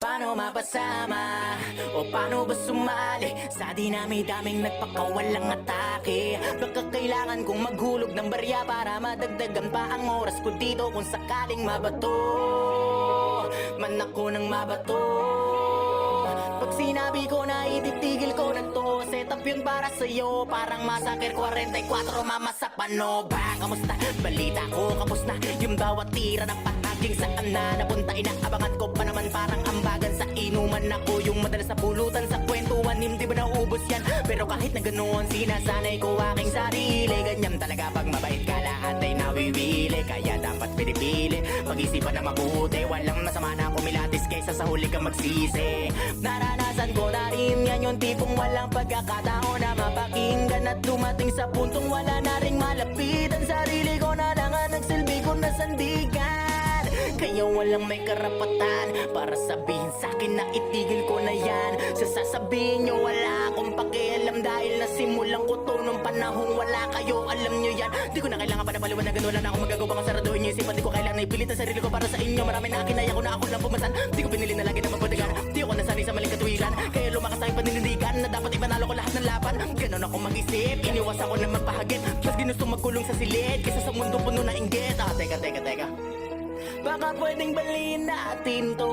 Paano mapasama o paano ba sumali sa dinami-daming nagpakawalang atake? Baka kailangan kong maghulog ng barya para madagdagan pa ang oras ko dito kung sakaling mabato man ako ng mabato. Pag sinabi ko na ititigil ko na to, set up yun para sa'yo, parang Massacre 44, mamasak pano ba? Kamusta? Balita ko kapos na yung bawat tira ng pahaging saan na napunta. Inaabangan ko pa naman parang ambagan sa inuman. Ako yung madalas na pulutan sa kwentuhan, hindi ba naubos yan? Pero kahit na ganoon, sinasanay ko aking sarili. Ganyan talaga pag mabait ka, lahat ay nawiwili. Kaya dapat pinipili, pag-isipan na mabuti. Walang masama na kumilatis kaysa sa huli kang magsisi. Naranasan ko na rin yan, yung tipong walang pagkakataon na mapakinggan at dumating sa puntong wala na ring malapitan. Sarili ko na lang ang nagsilbi ko na sandigan. Kaya walang may karapatan para sabihin sa'kin na itigil ko na yan. Sasabihin nyo wala akong pakialam dahil nasimulan ko to nung panahong wala kayo, alam nyo yan. Di ko na kailangan pa na paliwanagan, wala na akong magagawa kung saraduhin nyo isipan. Di ko kailangan na ipilit ang sarili ko para sa inyo. Marami na kinaya ko na ako lang pumasan. Di ko pinili na lagi na magpadagan. Di ako nasanay sa maling katuwiran, kaya lumakas aking paninindigan na dapat ipanalo ko lahat ng laban. Ganon ako mag-isip, iniwas ako na magpahagip. Mas ginusto magkulong sa silid kaysa sa mundo puno na inggit. Teka baka pwedeng baliin natin to.